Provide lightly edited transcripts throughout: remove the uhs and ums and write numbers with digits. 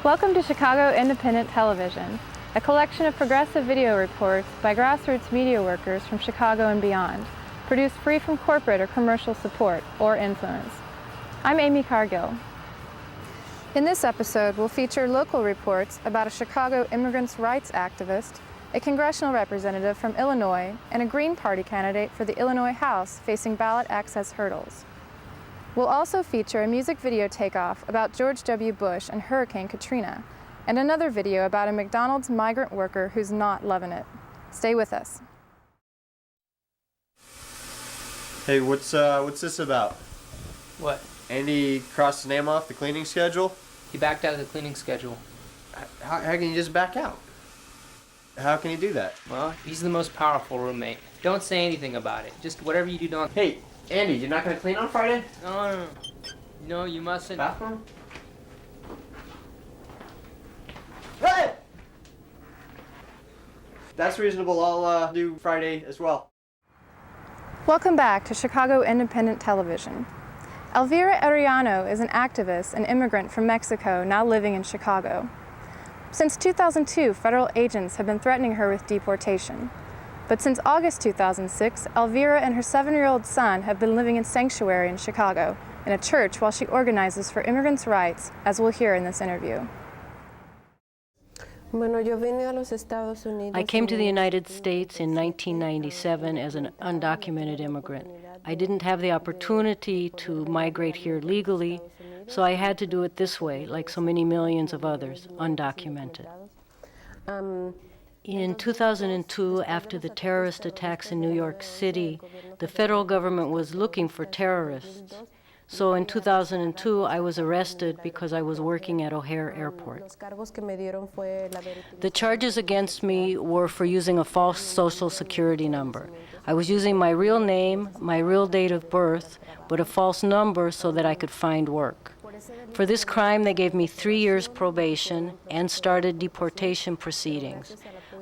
Welcome to Chicago Independent Television, a collection of progressive video reports by grassroots media workers from Chicago and beyond, produced free from corporate or commercial support or influence. I'm Amy Cargill. In this episode, we'll feature local reports about a Chicago immigrants' rights activist, a congressional representative from Illinois, and a Green Party candidate for the Illinois House facing ballot access hurdles. We'll also feature a music video takeoff about George W. Bush and Hurricane Katrina, and another video about a McDonald's migrant worker who's not loving it. Stay with us. Hey, what's this about? What? Andy crossed his name off the cleaning schedule? He backed out of the cleaning schedule. How can you just back out? How can he do that? Well, he's the most powerful roommate. Don't say anything about it. Just whatever you do, don't... Hey, Andy, you're not gonna clean on Friday? No, you mustn't. Bathroom? Hey! That's reasonable. I'll do Friday as well. Welcome back to Chicago Independent Television. Elvira Arellano is an activist and immigrant from Mexico now living in Chicago. Since 2002, federal agents have been threatening her with deportation. But since August 2006, Elvira and her 7-year-old son have been living in sanctuary in Chicago, in a church while she organizes for immigrants' rights, as we'll hear in this interview. I came to the United States in 1997 as an undocumented immigrant. I didn't have the opportunity to migrate here legally, so I had to do it this way, like so many millions of others, undocumented. In 2002, after the terrorist attacks in New York City, the federal government was looking for terrorists. So in 2002, I was arrested because I was working at O'Hare Airport. The charges against me were for using a false social security number. I was using my real name, my real date of birth, but a false number so that I could find work. For this crime, they gave me 3 years probation and started deportation proceedings.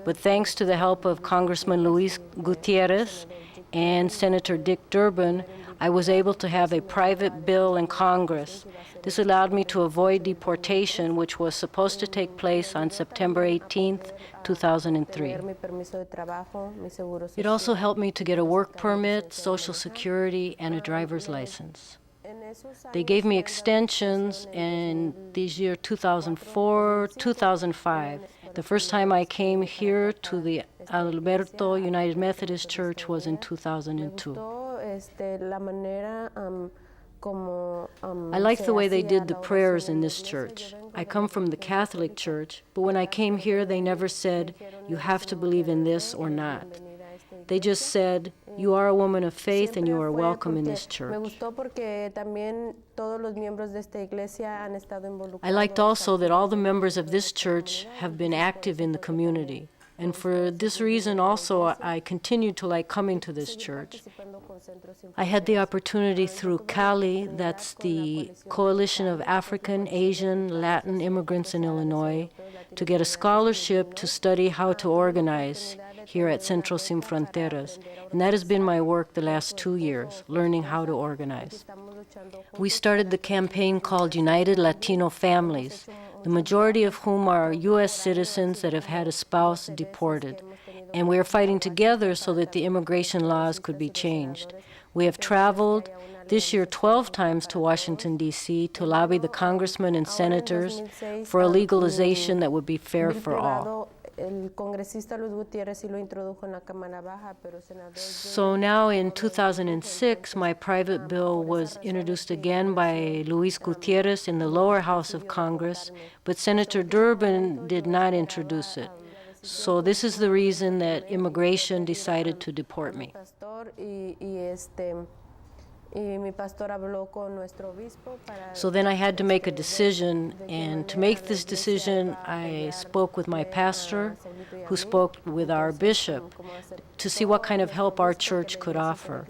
But thanks to the help of Congressman Luis Gutierrez and Senator Dick Durbin, I was able to have a private bill in Congress. This allowed me to avoid deportation, which was supposed to take place on September 18th, 2003. It also helped me to get a work permit, Social Security, and a driver's license. They gave me extensions in these years 2004, 2005. The first time I came here to the Alberto United Methodist Church was in 2002. I like the way they did the prayers in this church. I come from the Catholic Church, but when I came here, they never said, you have to believe in this or not. They just said, you are a woman of faith and you are welcome in this church. I liked also that all the members of this church have been active in the community. And for this reason also, I continued to like coming to this church. I had the opportunity through CALI, that's the Coalition of African, Asian, Latin Immigrants in Illinois, to get a scholarship to study how to organize here at Centro Sin Fronteras. And that has been my work the last 2 years, learning how to organize. We started the campaign called United Latino Families, the majority of whom are U.S. citizens that have had a spouse deported. And we are fighting together so that the immigration laws could be changed. We have traveled this year 12 times to Washington, D.C. to lobby the congressmen and senators for a legalization that would be fair for all. So now in 2006, my private bill was introduced again by Luis Gutierrez in the lower house of Congress, but Senator Durbin did not introduce it. So this is the reason that immigration decided to deport me. So then I had to make a decision, and to make this decision, I spoke with my pastor, who spoke with our bishop, to see what kind of help our church could offer.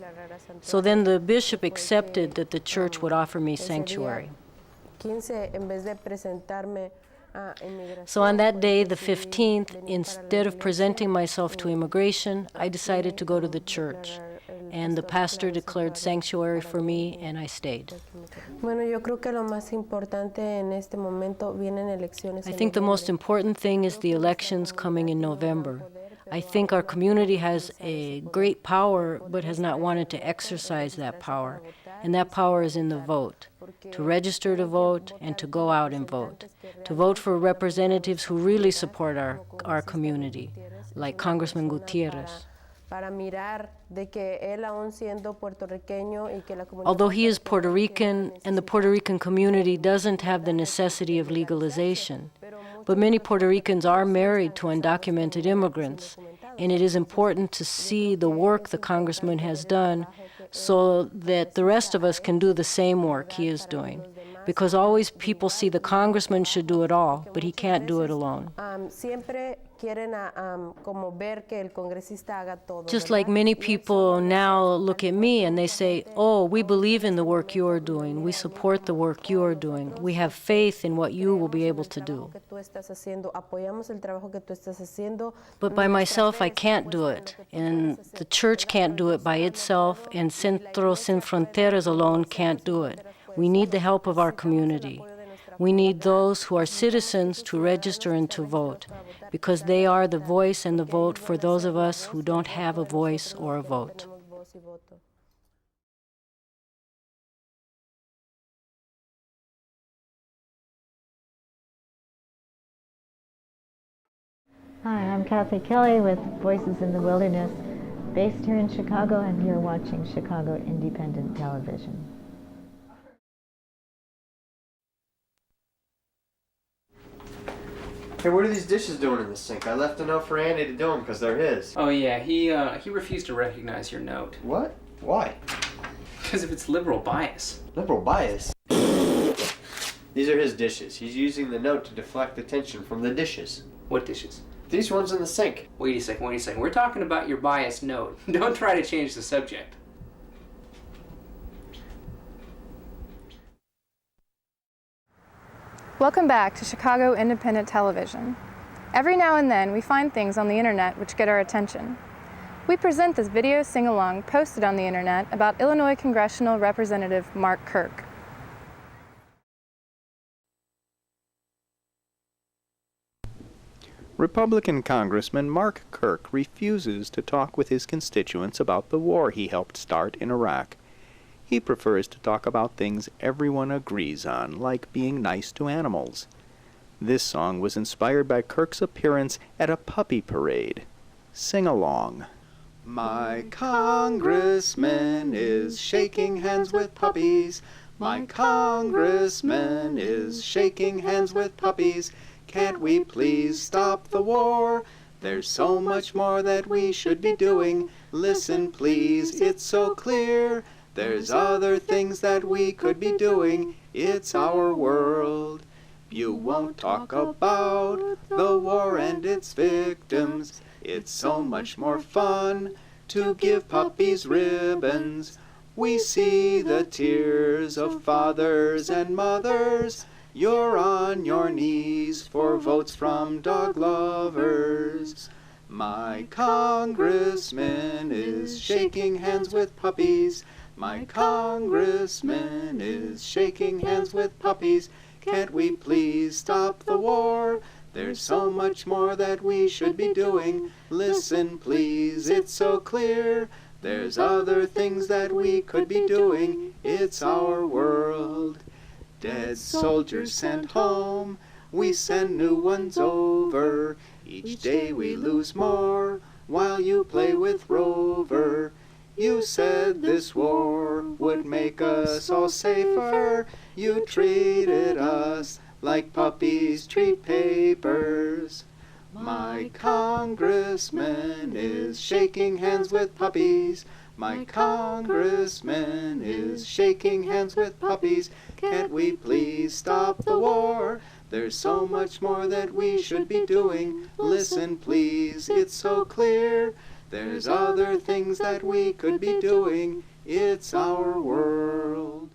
So then the bishop accepted that the church would offer me sanctuary. So on that day, the 15th, instead of presenting myself to immigration, I decided to go to the church. and the pastor declared sanctuary for me, and I stayed. Bueno, yo creo que lo más importante en este momento vienen elecciones. I think the most important thing is the elections coming in November. I think our community has a great power, but has not wanted to exercise that power. And that power is in the vote, to register to vote and to go out and vote, to vote for representatives who really support our community, like Congressman Gutierrez. Although he is Puerto Rican and the Puerto Rican community doesn't have the necessity of legalization, but many Puerto Ricans are married to undocumented immigrants, and it is important to see the work the congressman has done so that the rest of us can do the same work he is doing. Because always people see the congressman should do it all, but he can't do it alone. Just like many people now look at me and they say, oh, we believe in the work you are doing, we support the work you are doing, we have faith in what you will be able to do. But by myself, I can't do it, and the church can't do it by itself, and Centro Sin Fronteras alone can't do it. We need the help of our community. We need those who are citizens to register and to vote, because they are the voice and the vote for those of us who don't have a voice or a vote. Hi, I'm Kathy Kelly with Voices in the Wilderness, based here in Chicago, and you're watching Chicago Independent Television. Hey, what are these dishes doing in the sink? I left a note for Andy to do them because they're his. Oh yeah, he refused to recognize your note. What? Why? Because of its liberal bias. Liberal bias? These are his dishes. He's using the note to deflect attention from the dishes. What dishes? These ones in the sink. Wait a second. We're talking about your biased note. Don't try to change the subject. Welcome back to Chicago Independent Television. Every now and then we find things on the internet which get our attention. We present this video sing-along posted on the internet about Illinois Congressional Representative Mark Kirk. Republican Congressman Mark Kirk refuses to talk with his constituents about the war he helped start in Iraq. He prefers to talk about things everyone agrees on, like being nice to animals. This song was inspired by Kirk's appearance at a puppy parade. Sing along. My congressman is shaking hands with puppies. My congressman is shaking hands with puppies. Can't we please stop the war? There's so much more that we should be doing. Listen please, it's so clear. There's other things that we could be doing. It's our world. You won't talk about the war and its victims. It's so much more fun to give puppies ribbons. We see the tears of fathers and mothers. You're on your knees for votes from dog lovers. My congressman is shaking hands with puppies. My congressman is shaking hands with puppies. Can't we please stop the war? There's so much more that we should be doing. Listen please, it's so clear. There's other things that we could be doing. It's our world. Dead soldiers sent home, we send new ones over. Each day we lose more, while you play with Rover. You said this war would make us all safer. You treated us like puppies treat papers. My congressman is shaking hands with puppies. My congressman is shaking hands with puppies. Can't we please stop the war? There's so much more that we should be doing. Listen please, it's so clear. There's other things that we could be doing. It's our world.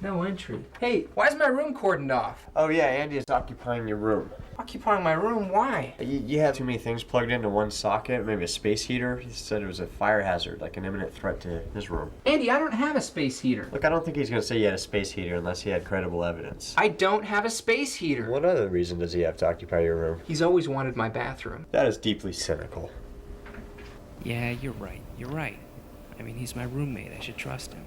No entry. Hey, why's my room cordoned off? Oh yeah, Andy is occupying your room. Occupying my room? Why? You have too many things plugged into one socket, maybe a space heater. He said it was a fire hazard, like an imminent threat to his room. Andy, I don't have a space heater. Look, I don't think he's going to say he had a space heater unless he had credible evidence. I don't have a space heater. What other reason does he have to occupy your room? He's always wanted my bathroom. That is deeply cynical. Yeah, you're right. You're right. I mean, he's my roommate. I should trust him.